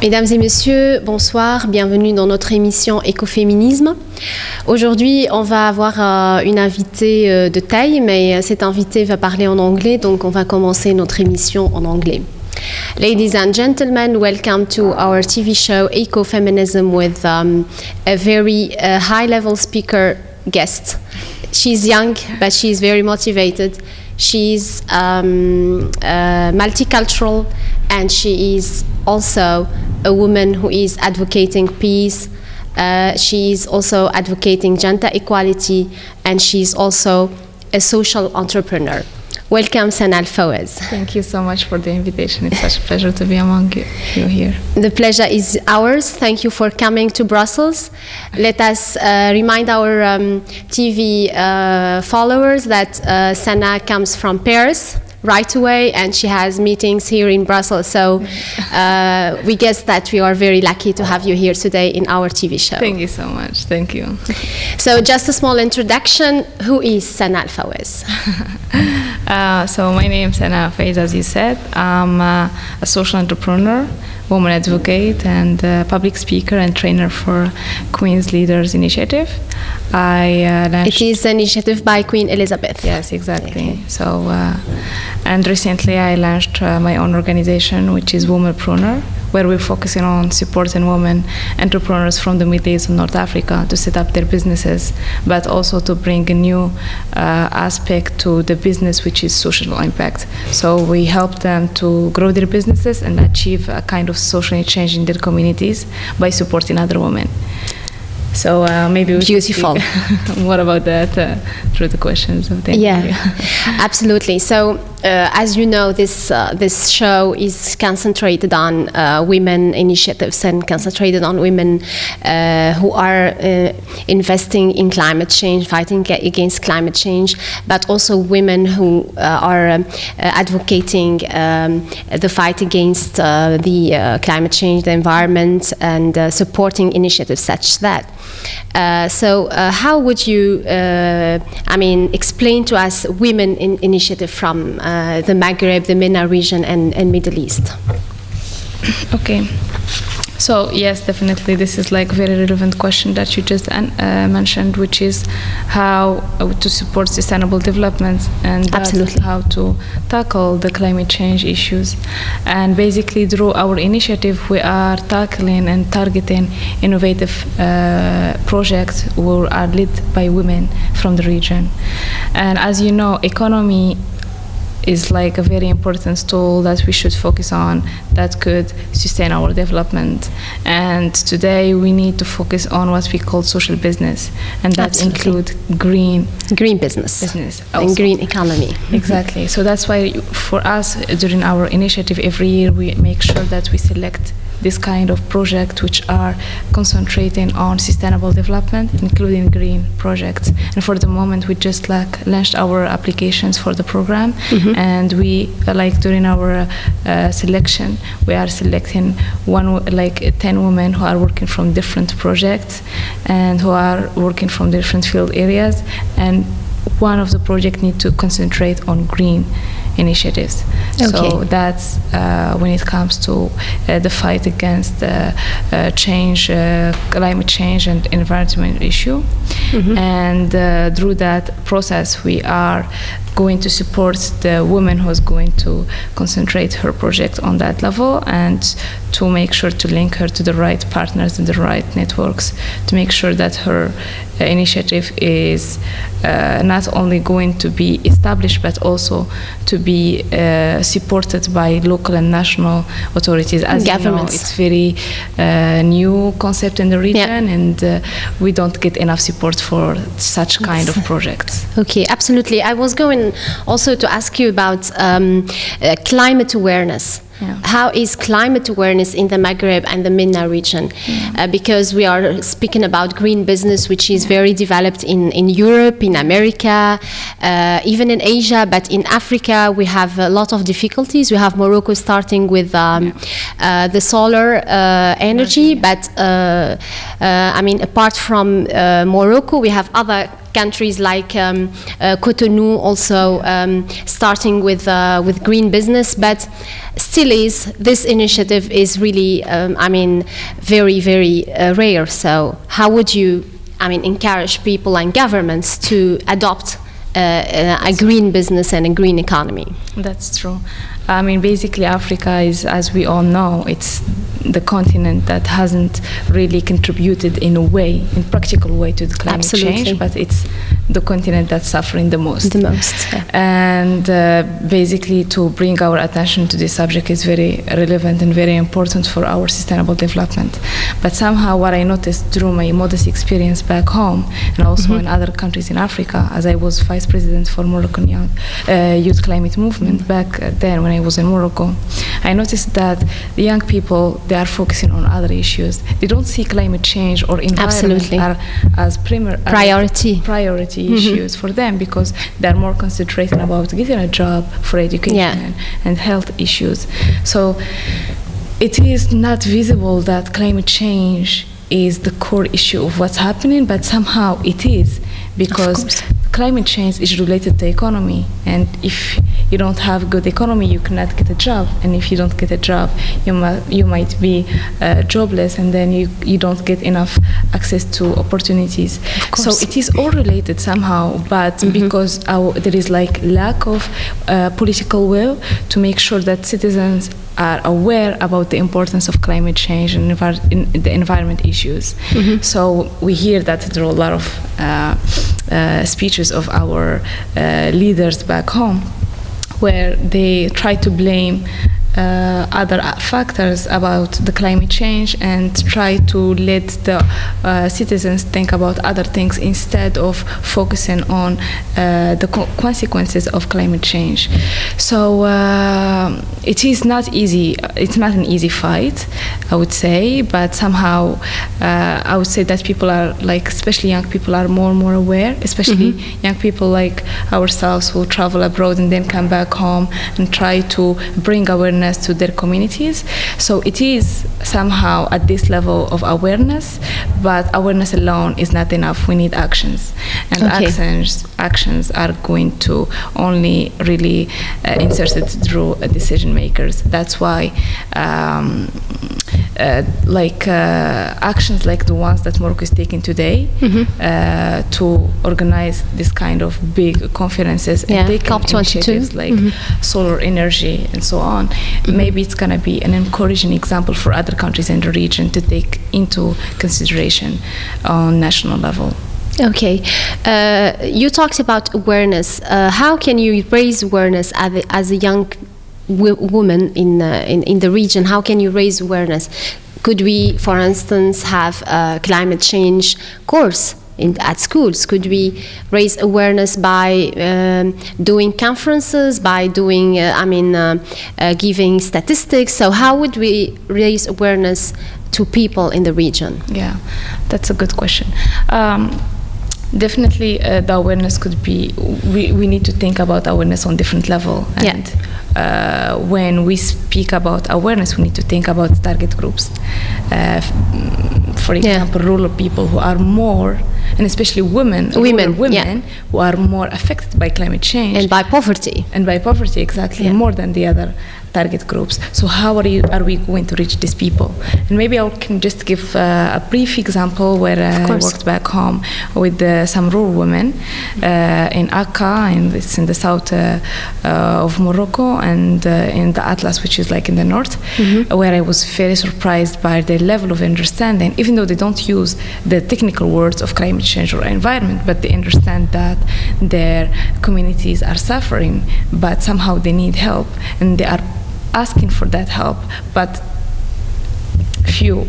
Mesdames et messieurs, bonsoir, bienvenue dans notre émission Écoféminisme. Aujourd'hui, on va avoir une invitée de taille, mais cette invitée va parler en anglais, donc on va commencer notre émission en anglais. Ladies and gentlemen, welcome to our TV show Ecofeminism with a very high-level speaker guest. She's young, but she's very motivated. She's multicultural, and she is also a woman who is advocating peace. She is also advocating gender equality, and she's also a social entrepreneur. Welcome, Sana Al-Fawaz. Thank you so much for the invitation. It's such a pleasure to be among you here. The pleasure is ours. Thank you for coming to Brussels. Let us remind our TV followers that Sana comes from Paris right away, and she has meetings here in Brussels. So we guess that we are very lucky to have you here today in our TV show. Thank you so much. Thank you. So just a small introduction. Who is Sana Al-Fawaz? So my name is Sana Al-Fawaz, as you said. I'm a social entrepreneur, woman advocate, and public speaker and trainer for Queen's Leaders Initiative. It is an initiative by Queen Elizabeth. Yes, exactly. Okay. So, and recently I launched my own organization, which is Womanpreneur, where we're focusing on supporting women entrepreneurs from the Middle East and North Africa to set up their businesses, but also to bring a new aspect to the business, which is social impact. So we help them to grow their businesses and achieve a kind of social change in their communities by supporting other women. So maybe we beautiful. Should more about that through the questions of the interview. Absolutely. So as you know, this show is concentrated on women initiatives and concentrated on women who are investing in climate change, fighting against climate change, but also women who are advocating the fight against the climate change, the environment, and supporting initiatives such that. So how would you, explain to us women initiative from the Maghreb, the MENA region, and Middle East? Okay. So yes, definitely, this is like very relevant question that you just mentioned, which is how to support sustainable development and how to tackle the climate change issues. And basically, through our initiative, we are tackling and targeting innovative projects that are led by women from the region. And as you know, economy is like a very important tool that we should focus on that could sustain our development. And today we need to focus on what we call social business, and that include green business also. And green economy. Exactly. So that's why for us, during our initiative, every year we make sure that we select this kind of project which are concentrating on sustainable development, including green projects. And for the moment, we just launched our applications for the program, and we during our selection, we are selecting 10 women who are working from different projects and who are working from different field areas, and one of the projects need to concentrate on green initiatives. Okay. So that's when it comes to the fight against climate change and environmental issue. And through that process, we are going to support the woman who is going to concentrate her project on that level, and to make sure to link her to the right partners and the right networks to make sure that her initiative is not only going to be established but also to be supported by local and national authorities. As you know, it's very new concept in the region, and we don't get enough support for such kind of projects. Okay, absolutely. I was going also to ask you about climate awareness. Yeah. How is climate awareness in the Maghreb and the MENA region? Because we are speaking about green business, which is very developed in Europe, in America, even in Asia, but in Africa we have a lot of difficulties. We have Morocco starting with the solar energy, but apart from Morocco, we have other countries like Cotonou also starting with green business, but still this initiative is really, very, very rare. So how would you, encourage people and governments to adopt a green business and a green economy? That's true. Basically Africa is, as we all know, it's the continent that hasn't really contributed in a way, in practical way, to the climate change, but it's the continent that's suffering the most. Yeah. And basically to bring our attention to this subject is very relevant and very important for our sustainable development. But somehow what I noticed through my modest experience back home and also in other countries in Africa, as I was vice president for Moroccan youth climate movement back then when I was in Morocco, I noticed that the young people, they are focusing on other issues. They don't see climate change or environment as priority issues for them, because they're more concentrating about getting a job, for education and health issues. So it is not visible that climate change is the core issue of what's happening, but somehow it is, because climate change is related to economy, and if you don't have a good economy, you cannot get a job, and if you don't get a job, you might be jobless, and then you don't get enough access to opportunities. So it is all related somehow, but because there is like lack of political will to make sure that citizens are aware about the importance of climate change and the environment issues. So we hear that through a lot of speeches of our leaders back home, where they try to blame other factors about the climate change and try to let the citizens think about other things instead of focusing on the consequences of climate change. So it is not easy. It's not an easy fight, I would say, but somehow I would say that people are, like, especially young people, are more and more aware, especially young people like ourselves who travel abroad and then come back home and try to bring awareness to their communities. So it is somehow at this level of awareness, but awareness alone is not enough. We need actions, and actions are going to only really insert it through decision makers. That's why actions like the ones that Morocco is taking today to organize this kind of big conferences and take initiatives like solar energy and so on. Maybe it's going to be an encouraging example for other countries in the region to take into consideration on national level. Okay, you talked about awareness. How can you raise awareness as a young woman in the region? How can you raise awareness? Could we, for instance, have a climate change course at schools? Could we raise awareness by doing conferences, by doing, giving statistics? So how would we raise awareness to people in the region? Yeah, that's a good question. Definitely the awareness could be, we need to think about awareness on different level. And when we speak about awareness, we need to think about target groups. For example, rural people who are more, and especially women who are more affected by climate change. And by poverty. And by poverty, exactly, more than the other target groups. So how are we going to reach these people? And maybe I can just give a brief example where I worked back home with some rural women in Akka, and it's in the south of Morocco, and in the Atlas, which is like in the north, where I was very surprised by their level of understanding, even though they don't use the technical words of climate change or environment, but they understand that their communities are suffering, but somehow they need help, and they are asking for that help, but few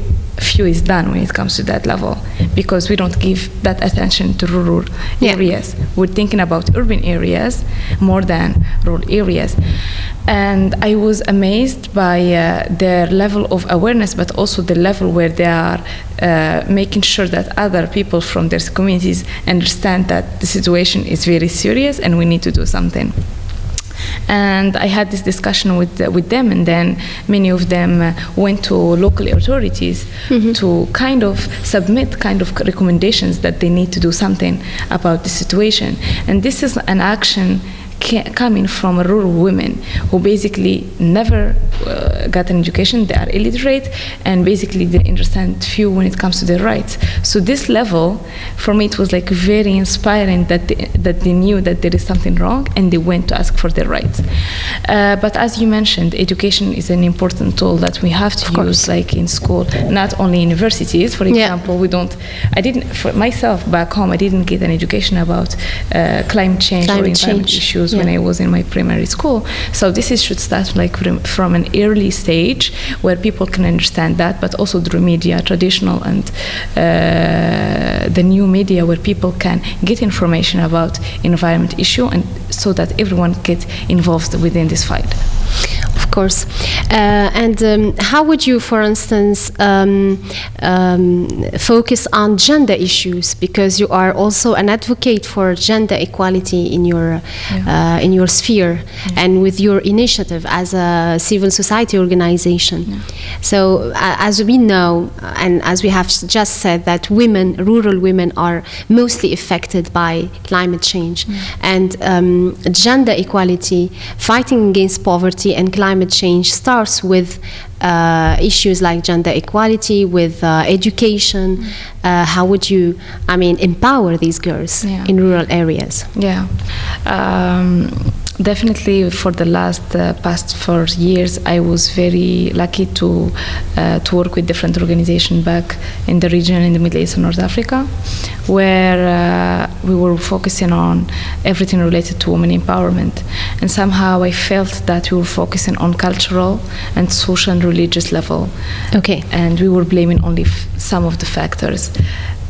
is done when it comes to that level, because we don't give that attention to rural areas. We're thinking about urban areas more than rural areas. And I was amazed by their level of awareness, but also the level where they are making sure that other people from their communities understand that the situation is very serious and we need to do something. And I had this discussion with them, and then many of them went to local authorities to kind of submit kind of recommendations that they need to do something about the situation. And this is an action coming from rural women who basically never got an education. They are illiterate, and basically they understand few when it comes to their rights. So this level, for me, it was like very inspiring that they knew that there is something wrong, and they went to ask for their rights. But as you mentioned, education is an important tool that we have to use, like in school, not only universities. For example, I didn't, for myself back home, I didn't get an education about climate change or environment issues when I was in my primary school. So this should start like from an early stage where people can understand that, but also through media, traditional and the new media, where people can get information about environment issue, and so that everyone gets involved within this fight. Of course. And how would you, for instance, focus on gender issues? Because you are also an advocate for gender equality in your sphere and with your initiative as a civil society organization. So as we know, and as we have just said, that rural women are mostly affected by climate change. And gender equality, fighting against poverty and climate change starts with issues like gender equality, with education. How would you, empower these girls in rural areas? Definitely, for the past 4 years, I was very lucky to work with different organizations back in the region, in the Middle East and North Africa, where we were focusing on everything related to women empowerment. And somehow I felt that we were focusing on cultural and social and religious level. Okay. And we were blaming only some of the factors.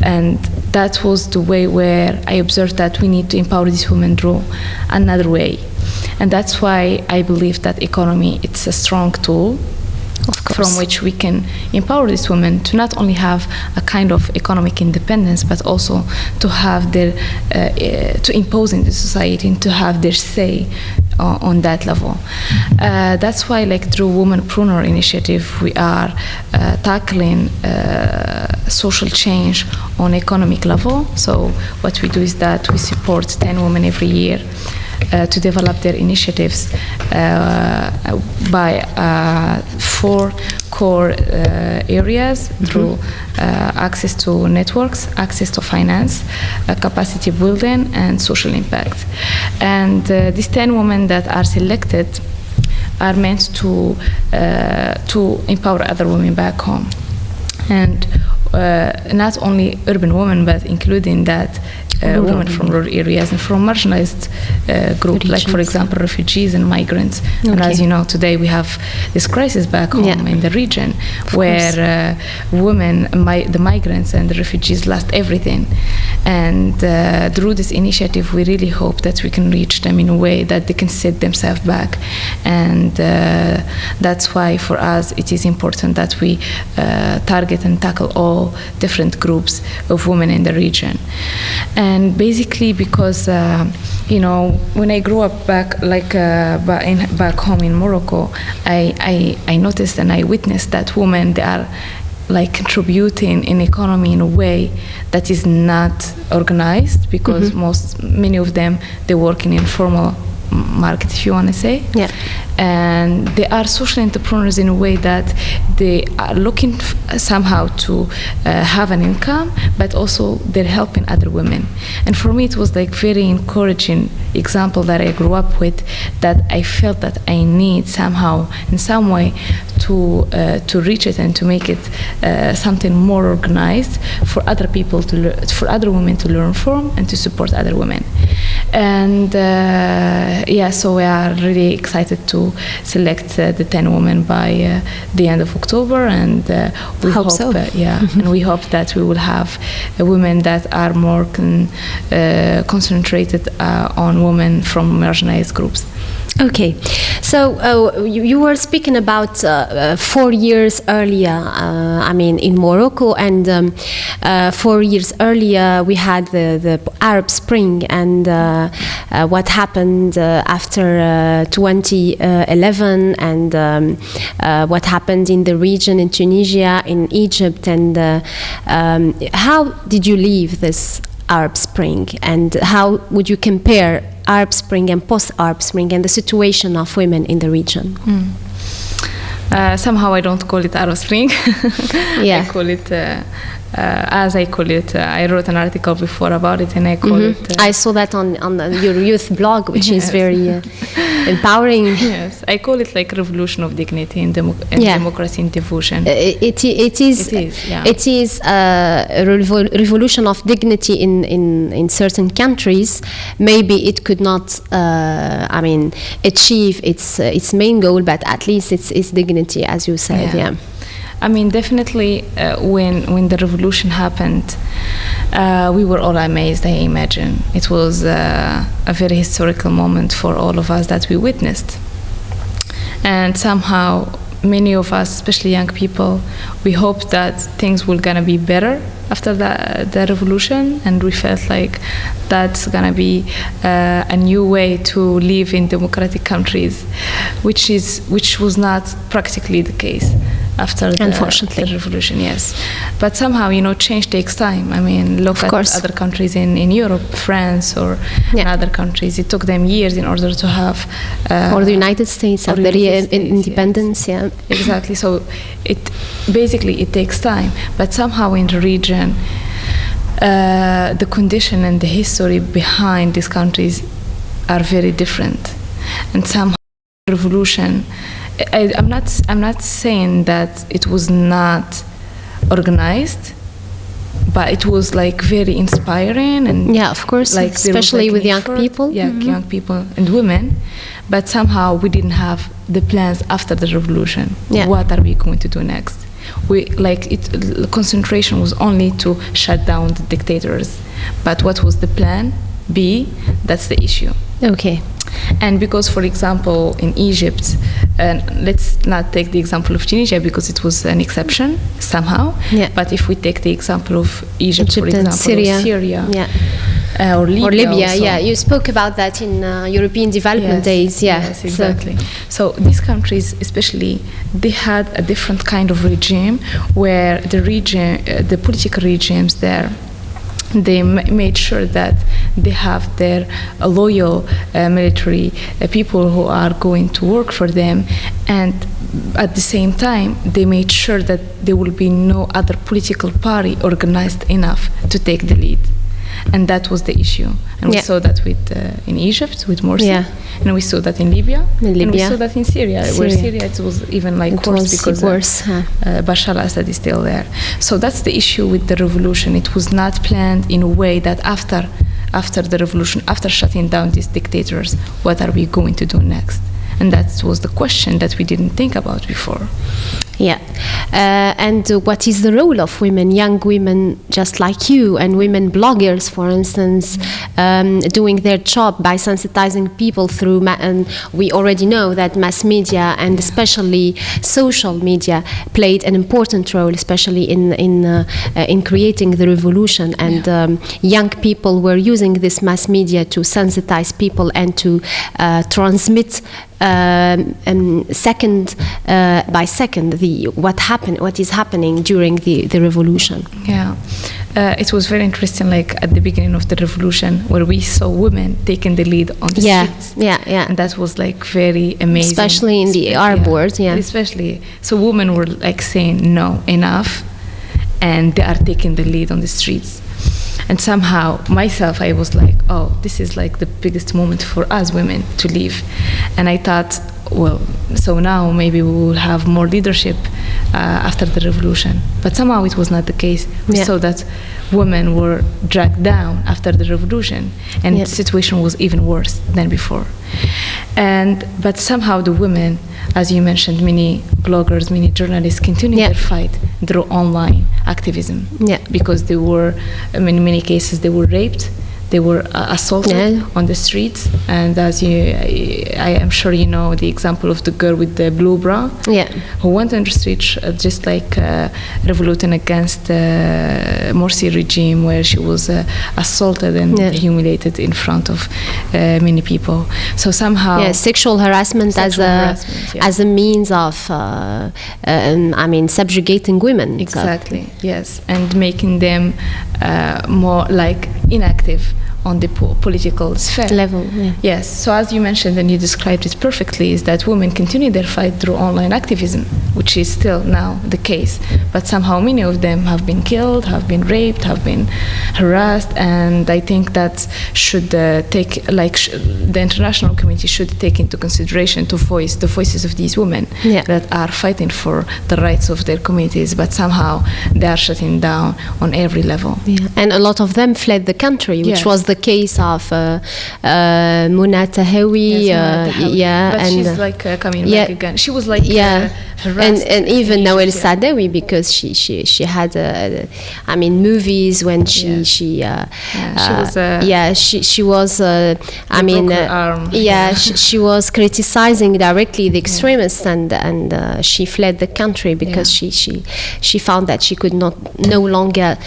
And that was the way where I observed that we need to empower these women through another way. And that's why I believe that economy, it's a strong tool from which we can empower these women to not only have a kind of economic independence, but also to have their, to impose in the society and to have their say on that level. That's why, like through Womanpreneur initiative, we are tackling social change on economic level. So what we do is that we support 10 women every year to develop their initiatives by 4 core areas through access to networks, access to finance, capacity building, and social impact. And these 10 women that are selected are meant to empower other women back home. And not only urban women, but including that women from rural areas and from marginalized groups, like for example refugees and migrants. Okay. And as you know, today we have this crisis back home in the region, where women, the migrants and the refugees lost everything. And through this initiative, we really hope that we can reach them in a way that they can set themselves back. And that's why for us it is important that we target and tackle all different groups of women in the region. And basically because when I grew up back home in Morocco, I noticed and I witnessed that women, they are like contributing in economy in a way that is not organized, because many of them, they work in informal market, if you want to say. Yeah. And they are social entrepreneurs in a way that they are looking somehow to have an income, but also they're helping other women. And for me, it was like very encouraging example that I grew up with, that I felt that I need somehow, in some way, to reach it and to make it something more organized for other people for other women to learn from and to support other women. And so we are really excited to select the 10 women by the end of October, and we hope so. And we hope that we will have women that are more concentrated on women from marginalized groups. Okay, so So you were speaking about 4 years earlier, in Morocco, and 4 years earlier we had the Arab Spring, and what happened after 2011, and what happened in the region, in Tunisia, in Egypt, and how did you leave this Arab Spring, and how would you compare Arab Spring and post-Arab Spring and the situation of women in the region? Somehow I don't call it Arab Spring. Yeah. I call it as I call it. I wrote an article before about it, and I call it. I saw that on your youth blog, which is very empowering. Yes, I call it like revolution of dignity and democracy and devotion. It is a revolution of dignity in certain countries. Maybe it could not, achieve its main goal, but at least it's dignity, as you said. Yeah. I mean, definitely, when the revolution happened, we were all amazed, I imagine. It was a very historical moment for all of us that we witnessed. And somehow, many of us, especially young people, we hoped that things were going to be better after the revolution, and we felt like that's going to be a new way to live in democratic countries, which was not practically the case after the revolution. Yes, but somehow, change takes time. I mean, look at other countries in Europe, France, or in other countries. It took them years in order to have or the United States have their independence. Yes. Yeah, exactly. So it takes time, but somehow in the region, the condition and the history behind these countries are very different, and somehow revolution. I'm not saying that it was not organized, but it was like very inspiring, and of course, like especially with young people. Yeah, young people and women. But somehow we didn't have the plans after the revolution. Yeah. What are we going to do next? Concentration was only to shut down the dictators. But what was the plan B? That's the issue. Okay. And because, for example, in Egypt, let's not take the example of Tunisia because it was an exception somehow. Yeah. But if we take the example of Egypt for example, Syria. Or Syria, or Libya, also. You spoke about that in European development days. Yes, exactly. So these countries, especially, they had a different kind of regime where the political regimes there, they made sure that they have their loyal military people who are going to work for them, and at the same time they made sure that there will be no other political party organized enough to take the lead. And that was the issue. And we saw that in Egypt with Morsi, and we saw that in Libya, and we saw that in Syria. Where Syria it was even worse because Bashar al-Assad is still there. So that's the issue with the revolution. It was not planned in a way that after the revolution, after shutting down these dictators, what are we going to do next? And that was the question that we didn't think about before. Yeah. And what is the role of women, young women just like you, and women bloggers, for instance, doing their job by sensitizing people through, and we already know that mass media and especially social media played an important role, especially in creating the revolution, and young people were using this mass media to sensitize people and to transmit second by second what is happening during the revolution. Yeah, it was very interesting, at the beginning of the revolution, where we saw women taking the lead on the streets. Yeah. And that was very amazing. Especially in the Arab world, Especially, so women were saying no, enough, and they are taking the lead on the streets. And somehow, myself, I was this is the biggest moment for us women to live. And I thought, well, so now maybe we will have more leadership after the revolution. But somehow it was not the case. We saw that women were dragged down after the revolution, and the situation was even worse than before. But somehow the women, as you mentioned, many bloggers, many journalists continued their fight through online activism. Yeah. Because they were, in many cases, they were raped, they were assaulted on the streets. And as I am sure you know the example of the girl with the blue bra, who went on the street just like revolting against the Morsi regime, where she was assaulted and humiliated in front of many people. So somehow sexual harassment as a means of subjugating women. Exactly. Yes, and making them more like inactive on the political sphere level. Yes. So as you mentioned and you described it perfectly, is that women continue their fight through online activism, which is still now the case. But somehow many of them have been killed, have been raped, have been harassed, and I think that should the international community should take into consideration to voice the voices of these women that are fighting for the rights of their communities, but somehow they are shutting down on every level. And a lot of them fled the country, which was the case of Muna Tahawi, but and she's like coming back again. She was like harassed, and even Nawal Saadawi, because she had movies when she was criticizing directly the extremists, and she fled the country because she found that she could no longer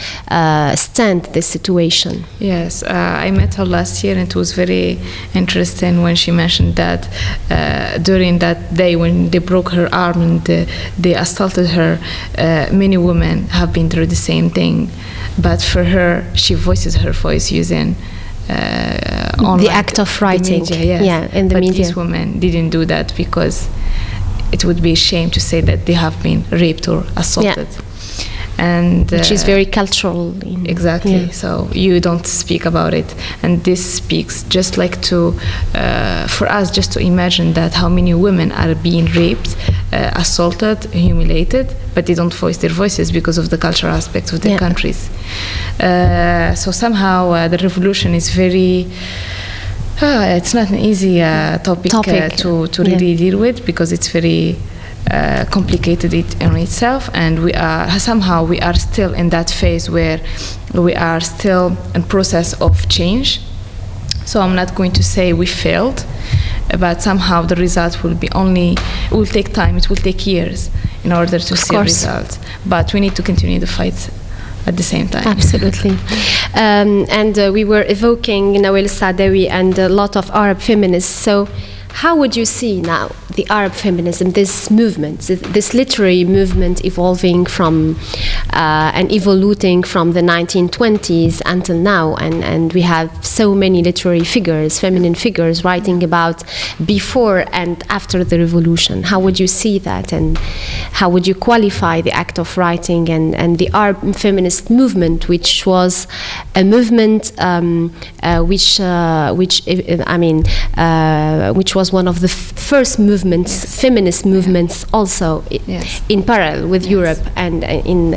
stand this situation. Yes. I met her last year, and it was very interesting when she mentioned that during that day when they broke her arm and they assaulted her, many women have been through the same thing, but for her, she voices her voice using the act of writing. The media, in the but media. These women didn't do that because it would be a shame to say that they have been raped or assaulted. And which is very cultural. Exactly. So you don't speak about it, and this speaks just like to for us just to imagine that how many women are being raped, assaulted, humiliated, but they don't voice their voices because of the cultural aspects of their countries. So somehow the revolution is very it's not an easy topic. To really deal with, because it's very complicated in itself, and we are still in that phase where we are still in process of change. So I'm not going to say we failed, but somehow the result will take time, it will take years in order to see results, but we need to continue the fight at the same time. Absolutely. And we were evoking Nawal Saadawi and a lot of Arab feminists. So how would you see now the Arab feminism, this movement, this literary movement evolving from and evolving from the 1920s until now? And we have so many literary figures, feminine figures, writing about before and after the revolution. How would you see that, and how would you qualify the act of writing and the Arab feminist movement, which was a movement which was one of the first movements, feminist movements, also in parallel with Europe and in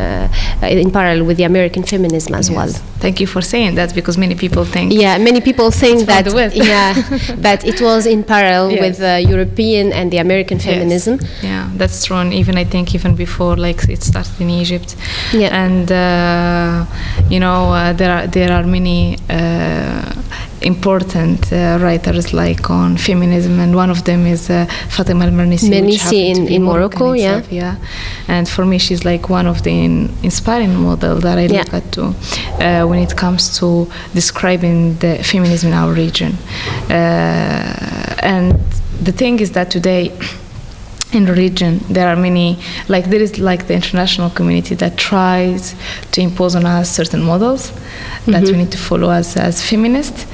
parallel with the American feminism as well. Thank you for saying that, because many people think that that it was in parallel with the European and the American feminism. Yeah, that's true. And even I think even before, like it started in Egypt. And there are many important writers like on feminism, and one of them is Fatima al-Mernissi in Morocco. And for me, she's like one of the inspiring models that I look at too when it comes to describing the feminism in our region. And the thing is that today in the region there are many, there is the international community that tries to impose on us certain models that we need to follow as feminists,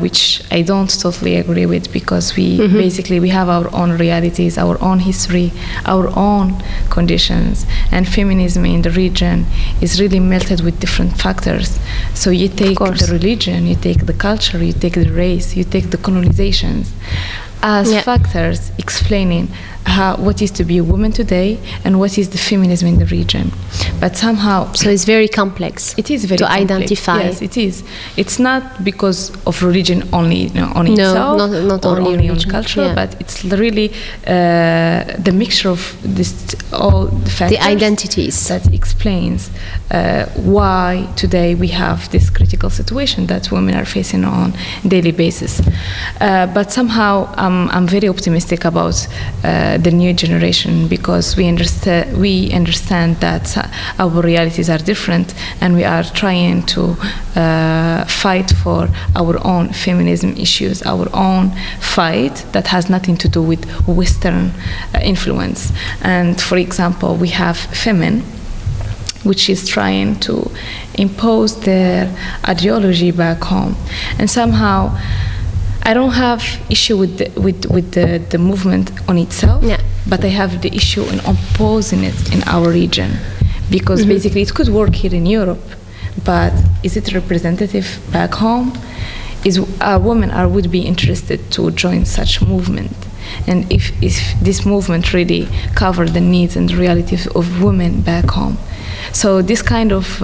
which I don't totally agree with, because we basically we have our own realities, our own history, our own conditions, and feminism in the region is really melted with different factors. So you take the religion, you take the culture, you take the race, you take the colonizations. as factors explaining what is to be a woman today and what is the feminism in the region. But somehow... So it's very complex. It is very to complex. Identify. Yes, it is. It's not because of religion only, on no, itself, not or only on religion. culture, but it's really the mixture of all the factors. The identities. That explains why today we have this critical situation that women are facing on a daily basis. But somehow I'm very optimistic about the new generation, because we understand that our realities are different, and we are trying to fight for our own feminism issues, our own fight that has nothing to do with Western influence. And for example, we have Femin, which is trying to impose their ideology back home, and somehow I don't have issue with the movement on itself, but I have the issue in opposing it in our region, because basically it could work here in Europe, but is it representative back home? Is a woman would be interested to join such movement? And if this movement really cover the needs and the realities of women back home? So this kind of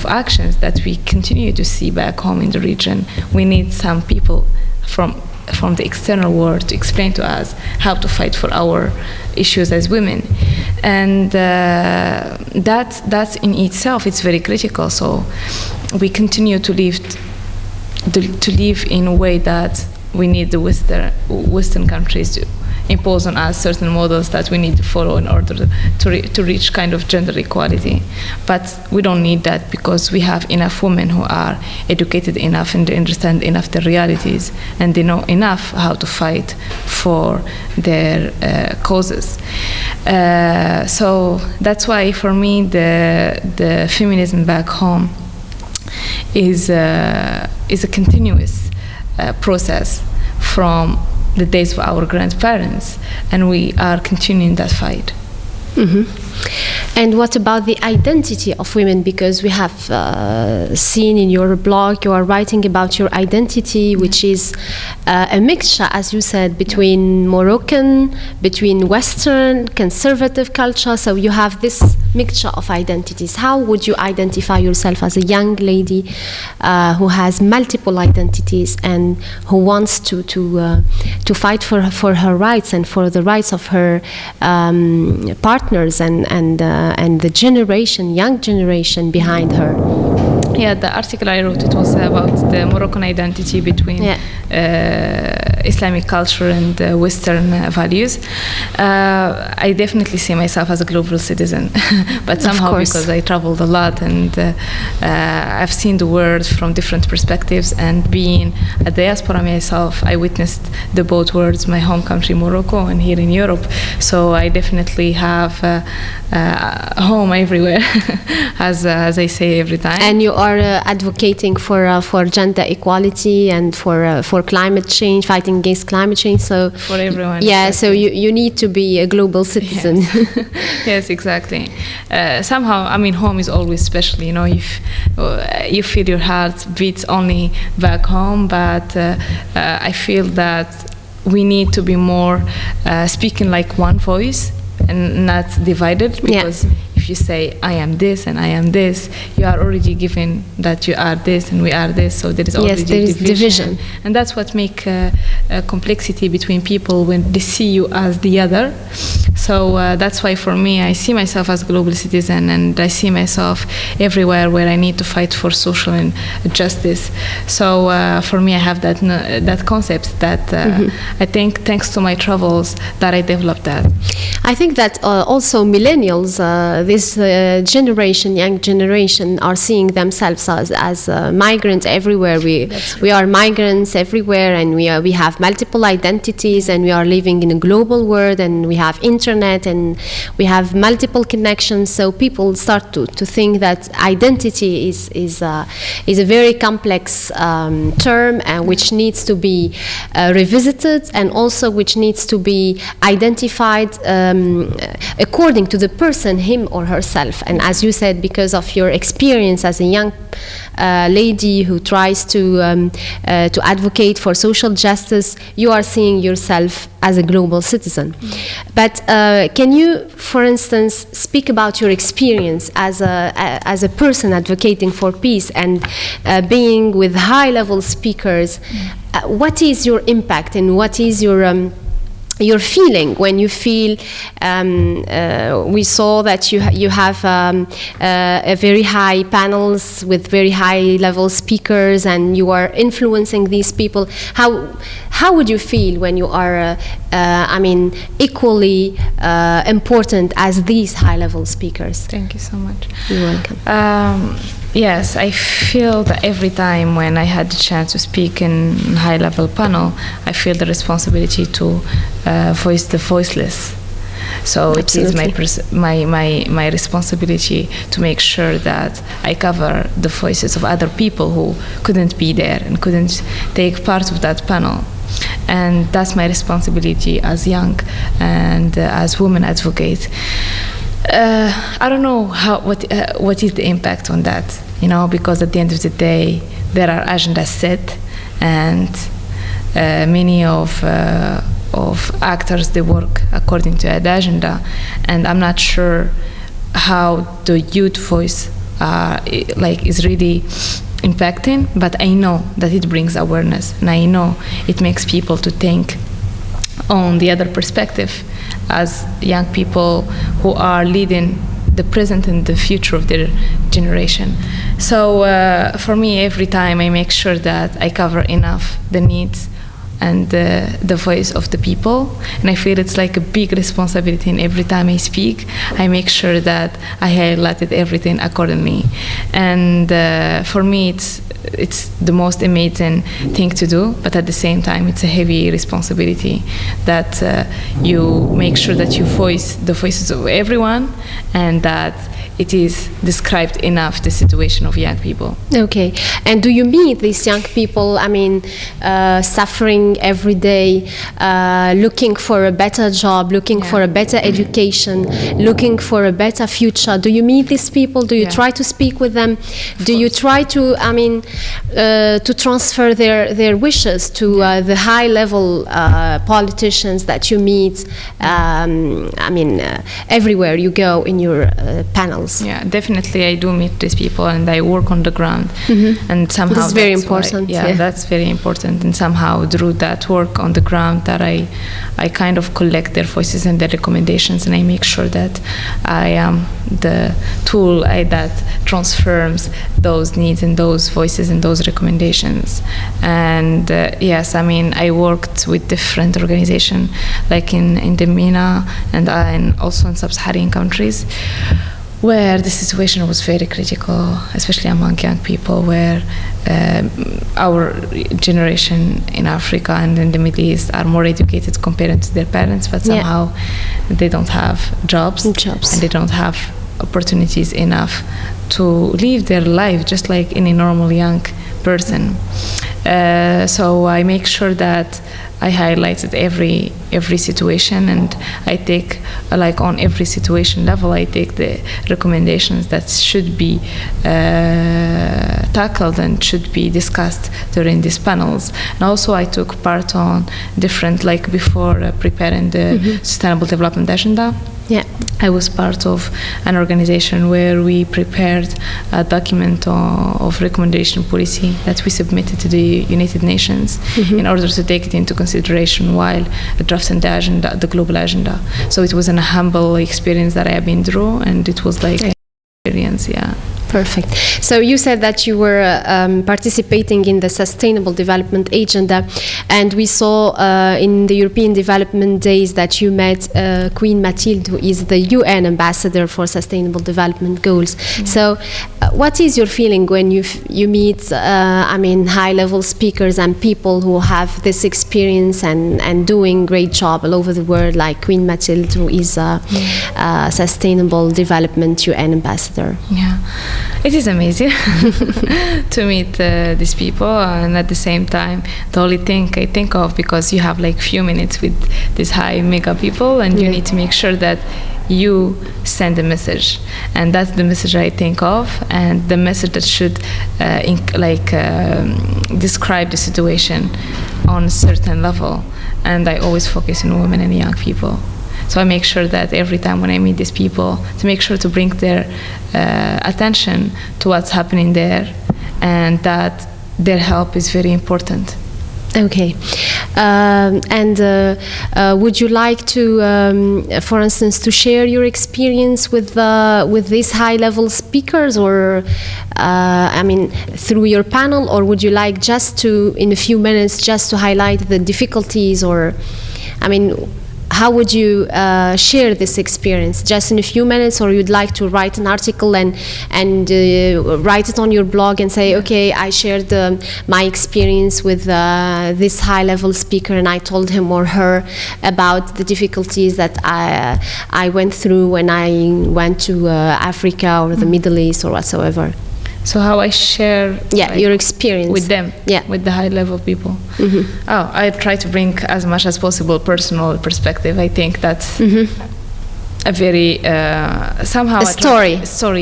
actions that we continue to see back home in the region, we need some people from the external world to explain to us how to fight for our issues as women. And that's in itself, it's very critical. So we continue to live in a way that we need the Western countries to impose on us certain models that we need to follow in order to reach kind of gender equality. But we don't need that, because we have enough women who are educated enough and they understand enough the realities, and they know enough how to fight for their causes. So that's why for me the feminism back home is a continuous process from the days of our grandparents, and we are continuing that fight. And what about the identity of women? Because we have seen in your blog, you are writing about your identity, which is a mixture, as you said, between Moroccan, between Western, conservative culture. So you have this mixture of identities. How would you identify yourself as a young lady who has multiple identities and who wants to fight for her rights and for the rights of her partners and the young generation behind her? Yeah, the article I wrote, it was about the Moroccan identity between Islamic culture and Western values. I definitely see myself as a global citizen, but somehow because I traveled a lot and I've seen the world from different perspectives, and being a diaspora myself, I witnessed the both worlds, my home country Morocco and here in Europe. So I definitely have a home everywhere, as I say every time. And you are advocating for gender equality and for climate change, fighting against climate change. So for everyone. Yeah. Exactly. So you need to be a global citizen. Yes, yes, exactly. Somehow, I mean, home is always special. You know, if you feel your heart beats only back home, but I feel that we need to be more speaking like one voice and not divided, because if you say I am this and I am this, you are already given that you are this and we are this, so there is already division. And that's what makes complexity between people when they see you as the other. So that's why for me, I see myself as a global citizen, and I see myself everywhere where I need to fight for social and justice. So for me, I have that concept that I think thanks to my travels that I developed that. I think that also millennials, this generation, young generation, are seeing themselves as migrants everywhere. We are migrants everywhere, and we have multiple identities, and we are living in a global world, and we have interests internet and we have multiple connections, so people start to think that identity is a very complex term, which needs to be revisited, and also which needs to be identified according to the person, him or herself. And as you said, because of your experience as a young lady who tries to advocate for social justice, you are seeing yourself as a global citizen. But can you, for instance, speak about your experience as a person advocating for peace and being with high-level speakers? What is your impact and what is your feeling when you feel we saw that you have a very high panels with very high level speakers and you are influencing these people? How would you feel when you are equally important as these high level speakers? Thank you so much. You're welcome. Yes, I feel that every time when I had the chance to speak in high-level panel, I feel the responsibility to voice the voiceless. So Absolutely. it is my responsibility to make sure that I cover the voices of other people who couldn't be there and couldn't take part of that panel. And that's my responsibility as young and as woman advocate. I don't know what is the impact on that, because at the end of the day there are agendas set, and many of actors, they work according to that agenda, and I'm not sure how the youth voice is really impacting, but I know that it brings awareness, and I know it makes people to think on the other perspective as young people who are leading the present and the future of their generation. So for me, every time I make sure that I cover enough the needs and the voice of the people, and I feel it's like a big responsibility, and every time I speak I make sure that I highlighted everything accordingly. And for me it's the most amazing thing to do, but at the same time it's a heavy responsibility that you make sure that you voice the voices of everyone and that it is described enough the situation of young people. Okay, and do you meet these young people, suffering every day, looking for a better job, looking for a better education, looking for a better future? Do you meet these people? Do you try to speak with them? Do you try to, to transfer their wishes to the high-level politicians that you meet, everywhere you go in your panels? Yeah, definitely I do meet these people and I work on the ground. And somehow that's very important. That's very important, and somehow through that work on the ground that I kind of collect their voices and their recommendations, and I make sure that I am the tool that transforms those needs and those voices and those recommendations. And yes, I worked with different organizations like in the MENA and also in sub-Saharan countries, where the situation was very critical, especially among young people, where our generation in Africa and in the Middle East are more educated compared to their parents, but somehow they don't have jobs and they don't have opportunities enough to live their life just like any normal young person. So I make sure that I highlighted every situation, and I take on every situation level I take the recommendations that should be tackled and should be discussed during these panels. And also I took part on different, before preparing the Sustainable Development Agenda. I was part of an organization where we prepared a document of recommendation policy that we submitted to the United Nations in order to take it into consideration while drafting the agenda, the global agenda. So it was a humble experience that I have been through, and it was an experience, Perfect. So you said that you were participating in the Sustainable Development Agenda, and we saw in the European Development Days that you met Queen Mathilde, who is the UN Ambassador for Sustainable Development Goals. So what is your feeling when you meet, high-level speakers and people who have this experience and doing great job all over the world, like Queen Mathilde, who is a Sustainable Development UN Ambassador? Yeah. It is amazing to meet these people, and at the same time, the only thing I think of, because you have like few minutes with these high mega people, and you need to make sure that you send a message, and that's the message I think of, and the message that should describe the situation on a certain level. And I always focus on women and young people. So I make sure that every time when I meet these people, to make sure to bring their attention to what's happening there, and that their help is very important. Okay. Would you like to, for instance, to share your experience with these high-level speakers, or through your panel, or would you like just to, in a few minutes, just to highlight the difficulties, or, how would you share this experience? Just in a few minutes, or you'd like to write an article and write it on your blog and say, okay, I shared my experience with this high-level speaker, and I told him or her about the difficulties that I went through when I went to Africa or the Middle East or whatsoever. So how I share your experience with them, with the high-level people. I try to bring as much as possible personal perspective. I think that's a very somehow a story,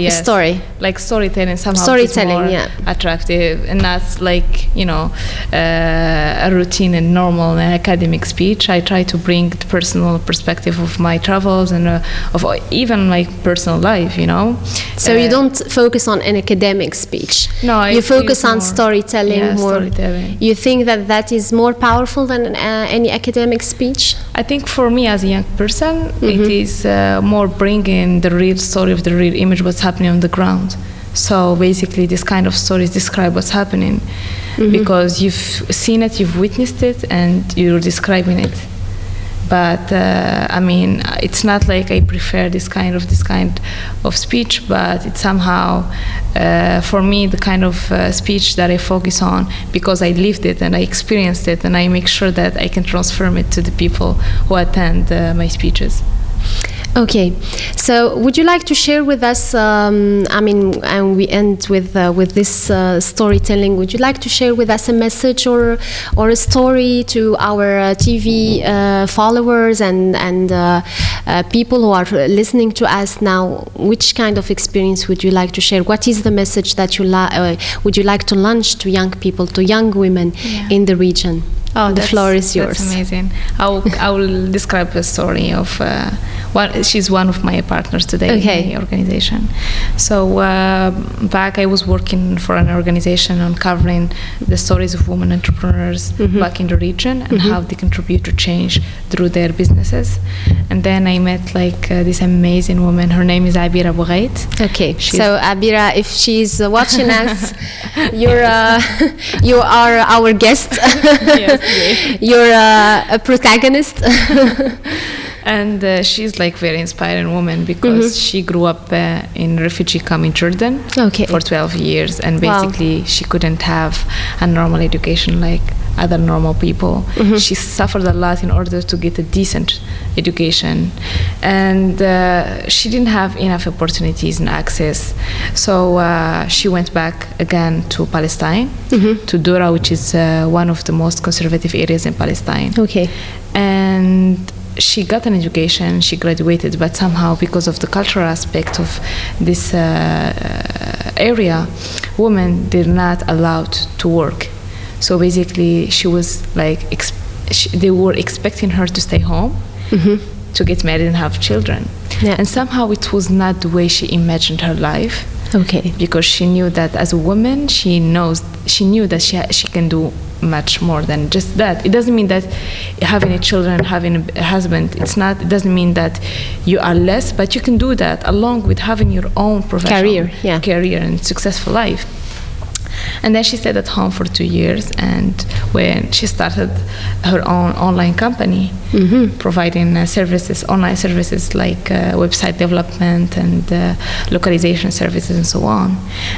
yes. A story, like storytelling. Somehow storytelling, more attractive, and that's like a routine and normal academic speech. I try to bring the personal perspective of my travels and of even my personal life. So you don't focus on an academic speech. No, you focus on storytelling more. Storytelling. You think that is more powerful than any academic speech? I think for me as a young person, it is more bringing the real story of the real image, what's happening on the ground. So basically this kind of stories describe what's happening, because you've seen it, you've witnessed it, and you're describing it. But it's not like I prefer this kind of speech, but it's somehow for me the kind of speech that I focus on, because I lived it and I experienced it, and I make sure that I can transform it to the people who attend my speeches. Okay, so would you like to share with us, and we end with this storytelling, would you like to share with us a message or a story to our TV followers and people who are listening to us now? Which kind of experience would you like to share? What is the message that would you like to launch to young people, to young women in the region? The floor is yours. That's amazing. I will describe a story of she's one of my partners today in my organization. So back I was working for an organization on covering the stories of women entrepreneurs back in the region, and how they contribute to change through their businesses. And then I met this amazing woman. Her name is Abira Boughait. Okay, so Abira, if she's watching us, you are our guest. Yes. You're a protagonist. And she's very inspiring woman, because she grew up in refugee camp in Jordan for 12 years, and basically she couldn't have a normal education like other normal people. She suffered a lot in order to get a decent education, and she didn't have enough opportunities and access. So she went back again to Palestine, to Dura, which is one of the most conservative areas in Palestine. Okay. And she got an education, she graduated, but somehow because of the cultural aspect of this area, women did not allowed to work. So basically she was they were expecting her to stay home, to get married and have children. And somehow it was not the way she imagined her life. Okay. Because she knew that as a woman, she knew that she can do much more than just that. It doesn't mean that having a children, having a husband, it doesn't mean that you are less, but you can do that along with having your own professional career and successful life. And then she stayed at home for 2 years, and when she started her own online company, providing online services like website development and localization services and so on.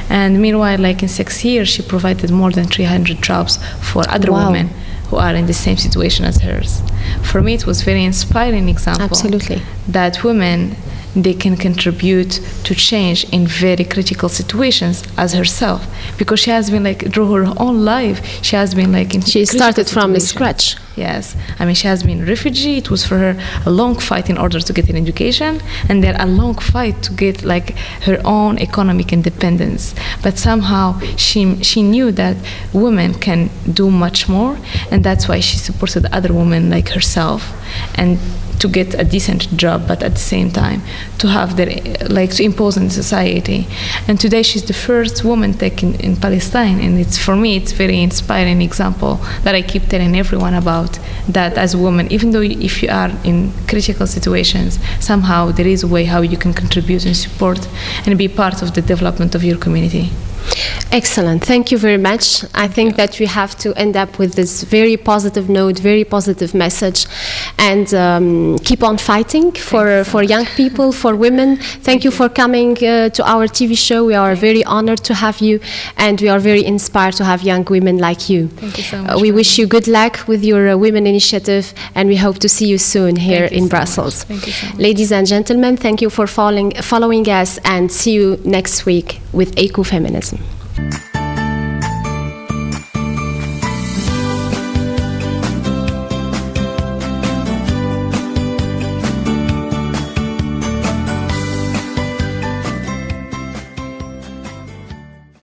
And meanwhile, like in 6 years, she provided more than 300 jobs for other women who are in the same situation as hers. For me, it was a very inspiring example. Absolutely. That women, they can contribute to change in very critical situations as herself, because she has been like through her own life, she has been like in she started from scratch. Yes, I mean, she has been a refugee. It was for her a long fight in order to get an education, and then a long fight to get like her own economic independence. But somehow she knew that women can do much more, and that's why she supported other women like herself, and to get a decent job, but at the same time to have their, like, to impose on society. And today she's the first woman tech in Palestine, and it's, for me, it's very inspiring example that I keep telling everyone about, that as a woman, even though if you are in critical situations, somehow there is a way how you can contribute and support and be part of the development of your community. Excellent. Thank you very much. I think that we have to end up with this very positive note, very positive message, and keep on fighting for young people, for women. Thank you for coming to our TV show. We are very honored to have you, and we are very inspired to have young women like you. Thank you so much. We wish you good luck with your women initiative, and we hope to see you soon here in Brussels. Thank you so much. Ladies and gentlemen, thank you for following us, and see you next week with Ecofeminism.